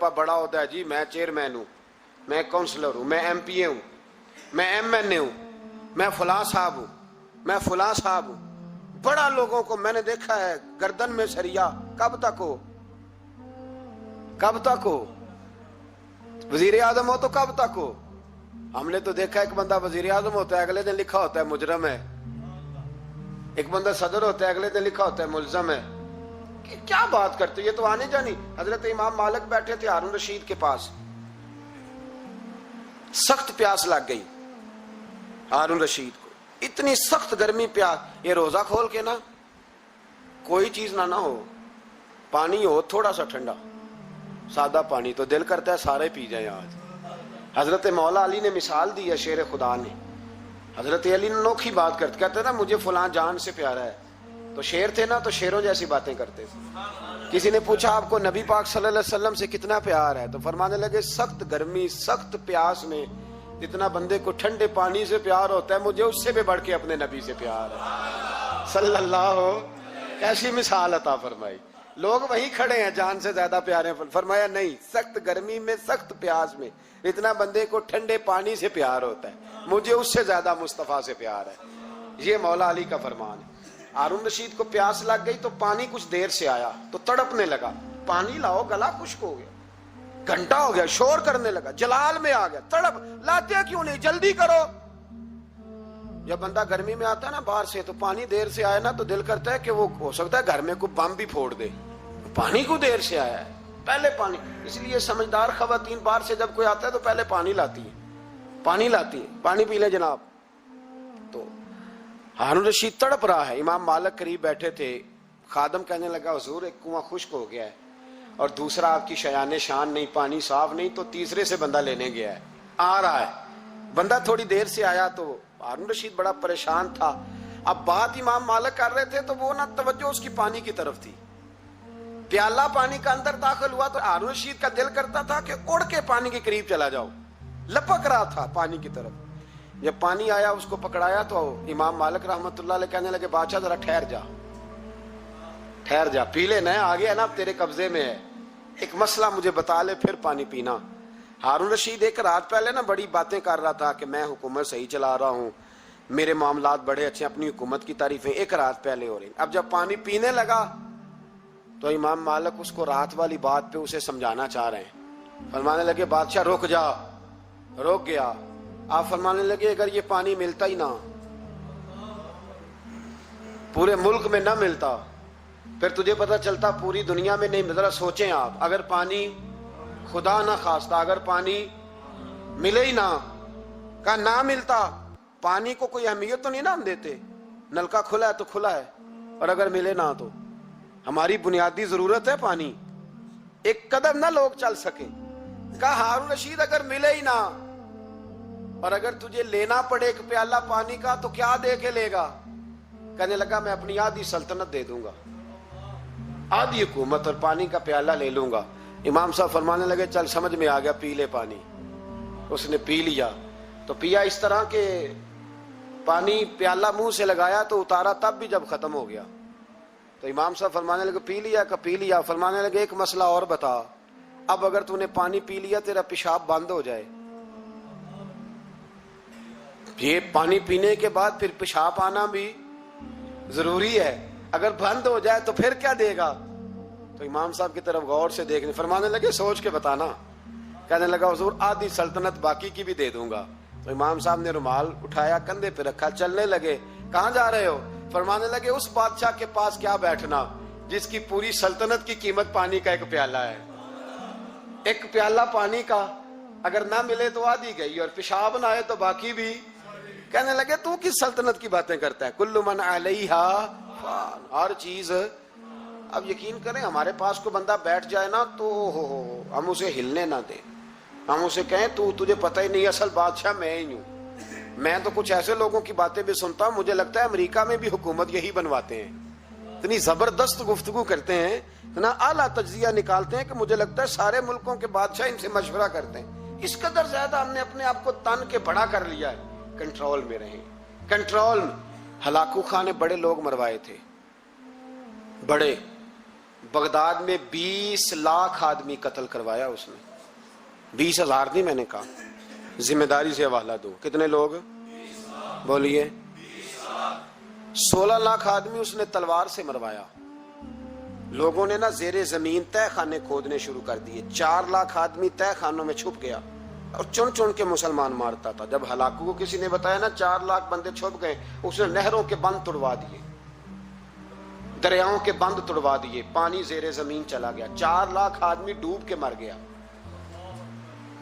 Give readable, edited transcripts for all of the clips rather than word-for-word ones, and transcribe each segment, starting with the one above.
پاس بڑا ہوتا ہے جی میں چیئرمین ہوں, میں کونسلر ہوں, میں ایم پی اے ہوں, میں ایم این اے ہوں, میں فلاں صاحب ہوں, میں فلاں صاحب ہوں. بڑا لوگوں کو میں نے دیکھا ہے گردن میں سریا. کب تک ہو, کب تک ہو؟ وزیر اعظم ہو تو کب تک ہو؟ ہم نے تو دیکھا ایک بندہ وزیر اعظم ہوتا ہے اگلے دن لکھا ہوتا ہے مجرم ہے, ایک بندہ صدر ہوتا ہے اگلے دن لکھا ہوتا ہے ملزم ہے. کیا بات کرتے, یہ تو آنے جانی. حضرت امام مالک بیٹھے تھے ہارون رشید کے پاس, سخت پیاس لگ گئی ہارون رشید کو, اتنی سخت گرمی پیاس. یہ روزہ کھول کے نا کوئی چیز نہ ہو, پانی ہو تھوڑا سا ٹھنڈا سادہ پانی, تو دل کرتا ہے سارے پی جائیں آج. حضرت مولا علی نے مثال دی ہے, شیر خدا نے. حضرت علی نے انوکھی بات کرتے, کہتے نا مجھے فلاں جان سے پیارا ہے, تو شیر تھے نا تو شیروں جیسی باتیں کرتے تھے. کسی نے پوچھا آپ کو نبی پاک صلی اللہ علیہ وسلم سے کتنا پیار ہے, تو فرمانے لگے سخت گرمی سخت پیاس میں جتنا بندے کو ٹھنڈے پانی سے پیار ہوتا ہے مجھے اس سے بھی بڑھ کے اپنے نبی سے پیار ہے صلی اللہ ہو. کیسی مثال عطا فرمائی. لوگ وہیں کھڑے ہیں جان سے زیادہ پیارے. فرمایا نہیں, سخت گرمی میں سخت پیاس میں اتنا بندے کو ٹھنڈے پانی سے پیار ہوتا ہے مجھے اس سے زیادہ مصطفیٰ سے پیار ہے. یہ مولا علی کا فرمان ہے. ہارون رشید کو پیاس لگ گئی تو پانی کچھ دیر سے آیا تو تڑپنے لگا, پانی لاؤ گلا خشک ہو گیا, گھنٹہ ہو گیا, شور کرنے لگا, جلال میں آ گیا, تڑپ لاتے کیوں نہیں, جلدی کرو. جب بندہ گرمی میں آتا ہے نا باہر سے تو پانی دیر سے آیا نا تو دل کرتا ہے کہ وہ ہو سکتا ہے گھر میں کوئی بم بھی پھوڑ دے, پانی کو دیر سے آیا ہے پہلے پانی. اس لیے سمجھدار خواتین باہر سے جب کوئی آتا ہے تو پہلے پانی لاتی ہے, پانی لاتی ہے, پانی پی لے جناب. تو ہارون رشید تڑپ رہا ہے, امام مالک قریب بیٹھے تھے. خادم کہنے لگا حضور ایک کنواں خشک ہو گیا ہے اور دوسرا آپ کی شایان شان نہیں, پانی صاف نہیں, تو تیسرے سے بندہ لینے گیا ہے, آ رہا ہے. بندہ تھوڑی دیر سے آیا تو ہارون رشید بڑا پریشان تھا. اب بات امام مالک کر رہے تھے تو وہ نہ توجہ اس کی پانی کی طرف تھی. پیالہ پانی کا اندر داخل ہوا تو ہارون رشید کا دل کرتا تھا کہ اڑ کے پانی کے قریب چلا جاؤ, لپک رہا تھا پانی کی طرف. جب پانی آیا اس کو پکڑایا تو امام مالک رحمت اللہ علیہ کہنے لگے بادشاہ ذرا ٹھہر جا, ٹھہر جا, پی لے نا, آگے ہے نا اب تیرے قبضے میں ہے, ایک مسئلہ مجھے بتا لے پھر پانی پینا. ہارون رشید ایک رات پہلے نا بڑی باتیں کر رہا تھا کہ میں حکومت صحیح چلا رہا ہوں, میرے معاملات بڑے اچھے, اپنی حکومت کی تعریفیں ایک رات پہلے ہو رہی. اب جب پانی پینے لگا تو امام مالک اس کو رات والی بات پہ اسے سمجھانا چاہ رہے ہیں. فرمانے لگے بادشاہ رک جا, رک گیا. آپ فرمانے لگے اگر یہ پانی ملتا ہی نہ, پورے ملک میں نہ ملتا, پھر تجھے پتہ چلتا پوری دنیا میں نہیں. ذرا سوچیں آپ, اگر پانی خدا نہ خواستہ اگر پانی ملے ہی نہ, کا نہ ملتا, پانی کو کوئی اہمیت تو نہیں نا ہم دیتے, نلکا کھلا ہے تو کھلا ہے, اور اگر ملے نہ تو ہماری بنیادی ضرورت ہے پانی, ایک قدم نہ لوگ چل سکیں. کہا ہارون رشید اگر ملے ہی نہ اور اگر تجھے لینا پڑے ایک پیالہ پانی کا تو کیا دے کے لے گا؟ کہنے لگا میں اپنی آدھی سلطنت دے دوں گا, آدھی حکومت اور پانی کا پیالہ لے لوں گا. امام صاحب فرمانے لگے چل سمجھ میں آ گیا, پی لے پانی. اس نے پی لیا تو پیا اس طرح کہ پانی پیالہ منہ سے لگایا تو اتارا تب بھی جب ختم ہو گیا تو امام صاحب فرمانے لگے پی لیا کہ پی لیا. فرمانے لگے ایک مسئلہ اور بتا, اب اگر تو نے پانی پی لیا تیرا پیشاب بند ہو جائے, یہ پانی پینے کے بعد پھر پیشاب آنا بھی ضروری ہے, اگر بند ہو جائے تو پھر کیا دے گا؟ تو امام صاحب کی طرف غور سے دیکھنے, فرمانے لگے سوچ کے بتانا. کہنے لگا حضور آدھی سلطنت باقی کی بھی دے دوں گا. تو امام صاحب نے رومال اٹھایا, کندھے پہ رکھا, چلنے لگے. کہاں جا رہے ہو؟ فرمانے لگے اس بادشاہ کے پاس کیا بیٹھنا جس کی پوری سلطنت کی قیمت پانی کا ایک پیالہ ہے. ایک پیالہ پانی کا اگر نہ ملے تو آدھی گئی, اور پیشاب نہ آئے تو باقی بھی. کہنے لگے تو کس سلطنت کی باتیں کرتا ہے, کل من علیہا فان, ہر چیز. اب یقین کریں ہمارے پاس کو بندہ بیٹھ جائے نا تو ہم اسے ہلنے نہ دیں, ہم اسے کہیں تو تجھے پتہ ہی نہیں اصل بادشاہ میں ہی ہوں. میں تو کچھ ایسے لوگوں کی باتیں بھی سنتا ہوں, مجھے لگتا ہے امریکہ میں بھی حکومت یہی بنواتے ہیں. اتنی زبردست گفتگو کرتے ہیں, اتنا اعلیٰ تجزیہ نکالتے ہیں کہ مجھے لگتا ہے سارے ملکوں کے بادشاہ ان سے مشورہ کرتے ہیں. اس قدر زیادہ ہم نے اپنے آپ کو تن کے بڑا کر لیا ہے. کنٹرول میں رہیں, کنٹرول. ہلاکو خان نے بڑے لوگ مروائے تھے, بڑے بغداد میں 20 لاکھ آدمی قتل کروایا اس نے. 20,000 نہیں میں نے کہا, ذمہ داری سے حوالہ دو. کتنے لوگ بولیے؟ 16 لاکھ آدمی اس نے تلوار سے مروایا. لوگوں نے نا زیر زمین تہ خانے کھودنے شروع کر دیے. 4 لاکھ آدمی تہ خانوں میں چھپ گیا اور چن چن کے مسلمان مارتا تھا. جب ہلاکو کو کسی نے بتایا نا 4 لاکھ بندے چھپ گئے, اس نے نہروں کے بند توڑوا دیے, دریاؤں کے بند توڑوا دیے, پانی زیر زمین چلا گیا. 4 لاکھ آدمی ڈوب کے مر گیا.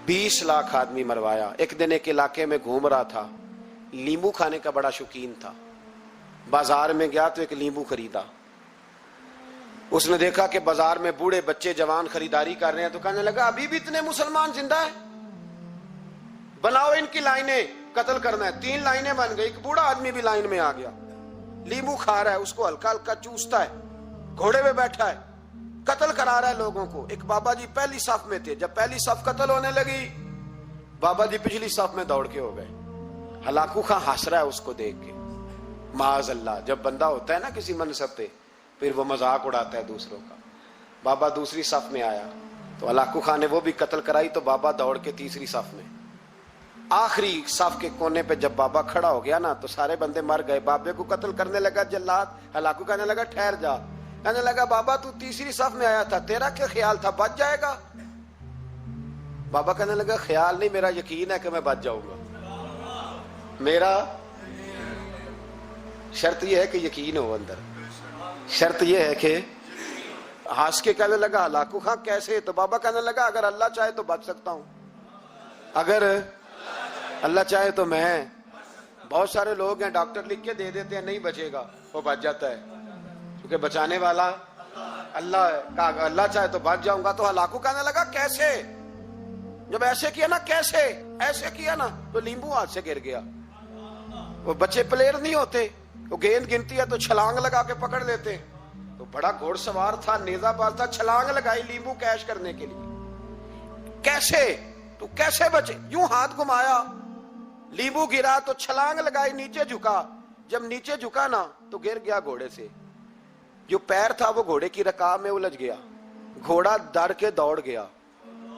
20 لاکھ آدمی مروایا. ایک دن ایک علاقے میں گھوم رہا تھا, لیمبو کھانے کا بڑا شوقین تھا. بازار میں گیا تو ایک لیمبو خریدا. اس نے دیکھا کہ بازار میں بوڑھے بچے جوان خریداری کر رہے ہیں, تو کہنے لگا ابھی بھی اتنے مسلمان زندہ ہیں, بناؤ ان کی لائنیں, قتل کرنا ہے. 3 لائنیں بن گئی. ایک بوڑھا آدمی بھی لائن میں آ گیا, لیمبو کھا رہا ہے, اس کو ہلکا ہلکا چوستا ہے, گھوڑے پہ بیٹھا ہے, قتل کرا رہا ہے لوگوں کو. ایک بابا جی پہلی صف میں تھے, جب پہلی صف قتل ہونے لگی بابا جی پچھلی صف میں دوڑ کے ہو گئے. ہلاکو خان ہنس رہا ہے اس کو دیکھ کے. معاذ اللہ, جب بندہ ہوتا ہے نا کسی منصب پہ پھر وہ مذاق اڑاتا ہے دوسروں کا. بابا دوسری صف میں آیا تو ہلاکو خان نے وہ بھی قتل کرائی, تو بابا دوڑ کے تیسری صف میں. آخری صف کے کونے پہ جب بابا کھڑا ہو گیا نا تو سارے بندے مر گئے. بابے کو قتل کرنے لگا جلاد. ہلاکو کہنے لگا ٹھہر جا. کہنے لگا بابا تو تیسری صف میں آیا تھا, تیرا کیا خیال تھا بچ جائے گا؟ بابا کہنے لگا خیال نہیں, میرا یقین ہے کہ میں بچ جاؤں گا. میرا شرط یہ ہے کہ یقین ہو اندر, شرط یہ ہے کہ ہنس کے کہنے لگا ہلاکو خان کیسے؟ تو بابا کہنے لگا اگر اللہ چاہے تو بچ سکتا ہوں, اگر اللہ چاہے تو میں. بہت سارے لوگ ہیں ڈاکٹر لکھ کے دے دیتے ہیں نہیں بچے گا, وہ بچ جاتا ہے کیونکہ بچانے والا اللہ ہے. اللہ چاہے تو بچ جاؤں گا. تو ہلاکو کہنے لگا کیسے؟ جب ایسے کیا نا, کیسے ایسے کیا نا, تو لیمبو ہاتھ سے گر گیا. وہ بچے پلیئر نہیں ہوتے, وہ گیند گنتی ہے تو چھلانگ لگا کے پکڑ لیتے. تو بڑا گھوڑ سوار تھا, نیزہ باز تھا, چھلانگ لگائی لیمبو کیش کرنے کے لیے. کیسے؟ تو کیسے بچے؟ یوں ہاتھ گھمایا, لیمبو گرا تو چھلانگ لگائی, نیچے جھکا. جب نیچے جھکا نا تو گر گیا گھوڑے سے. جو پیر تھا وہ گھوڑے کی رکاب میں الجھ گیا. گھوڑا ڈر کے دوڑ گیا.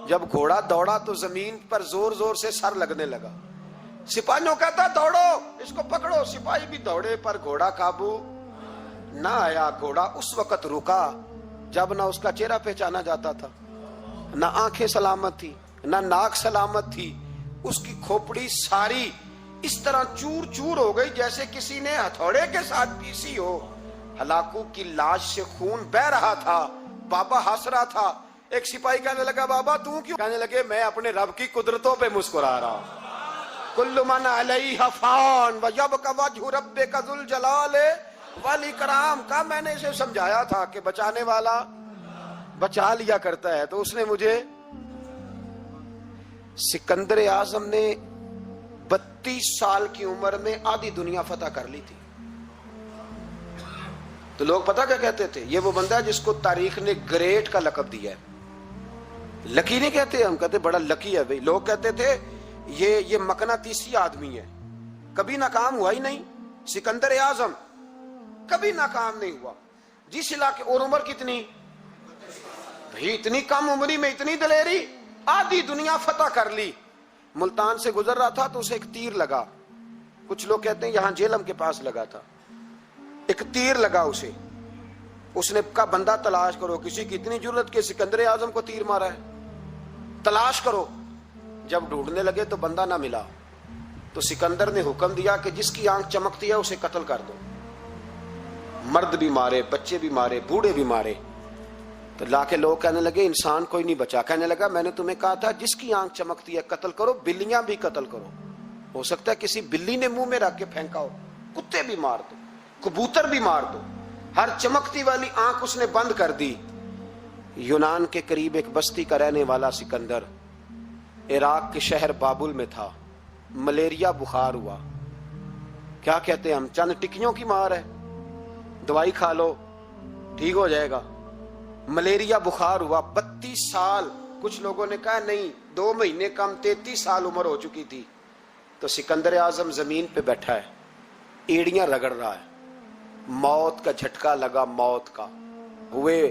جب گھوڑا دوڑا تو زمین پر زور زور سے سر لگنے لگا. سپاہیوں کہتا دوڑو اس کو پکڑو. سپاہی بھی دوڑے پر گھوڑا قابو نہ آیا. گھوڑا اس وقت رکا جب نہ اس کا چہرہ پہچانا جاتا تھا, نہ آنکھیں سلامت تھی, نہ ناک سلامت تھی. اس کی کھوپڑی ساری اس طرح چور چور ہو گئی جیسے کسی نے ہتھوڑے کے ساتھ پیسی ہو. ہلاکو کی لاش سے خون بہ رہا تھا. بابا ہنس رہا تھا. ایک سپاہی کہنے لگا بابا تو کیوں؟ کہنے لگے میں اپنے رب کی قدرتوں پہ مسکرا رہا ہوں. کل من علیہ فان ویبقی وجہ ربک ذو الجلال والاکرام. کا میں نے اسے سمجھایا تھا کہ بچانے والا بچا لیا کرتا ہے. تو اس نے مجھے, سکندر اعظم نے 32 سال کی عمر میں آدھی دنیا فتح کر لی تھی. تو لوگ پتہ کیا کہتے تھے؟ یہ وہ بندہ ہے جس کو تاریخ نے گریٹ کا لقب دیا ہے. لکی نہیں کہتے, ہم کہتے بڑا لکی ہے بھائی. لوگ کہتے تھے یہ مقناطیسی آدمی ہے, کبھی ناکام ہوا ہی نہیں. سکندر اعظم کبھی ناکام نہیں ہوا. جس علاقے, اور عمر کتنی بھائی, اتنی کم عمری میں اتنی دلیری, آدھی دنیا فتح کر لی. ملتان سے گزر رہا تھا تو اسے ایک تیر لگا. کچھ لوگ کہتے ہیں یہاں جہلم کے پاس لگا تھا. ایک تیر لگا اسے. اس نے کہا بندہ تلاش کرو. کسی کی اتنی جرت کہ سکندر اعظم کو تیر مارا ہے, تلاش کرو. جب ڈھونڈنے لگے تو بندہ نہ ملا. تو سکندر نے حکم دیا کہ جس کی آنکھ چمکتی ہے اسے قتل کر دو. مرد بھی مارے, بچے بھی مارے, بوڑھے بھی مارے. تو لا کے لوگ کہنے لگے انسان کوئی نہیں بچا. کہنے لگا میں نے تمہیں کہا تھا جس کی آنکھ چمکتی ہے قتل کرو. بلیاں بھی قتل کرو. ہو سکتا ہے کسی بلی نے منہ میں رکھ کے پھینکا ہو. کتے بھی مار دو, کبوتر بھی مار دو. ہر چمکتی والی آنکھ اس نے بند کر دی. یونان کے قریب ایک بستی کا رہنے والا سکندر عراق کے شہر بابل میں تھا. ملیریا بخار ہوا. کیا کہتے ہیں ہم, چند ٹکیوں کی مار ہے, دوائی کھا لو ٹھیک ہو جائے گا. ملیریا بخار ہوا. 32 سال, کچھ لوگوں نے کہا نہیں 2 مہینے کم, 33 سال عمر ہو چکی تھی. تو سکندر اعظم زمین پہ بیٹھا ہے, ایڑیاں رگڑ رہا ہے. موت کا جھٹکا لگا, موت کا. ہوئے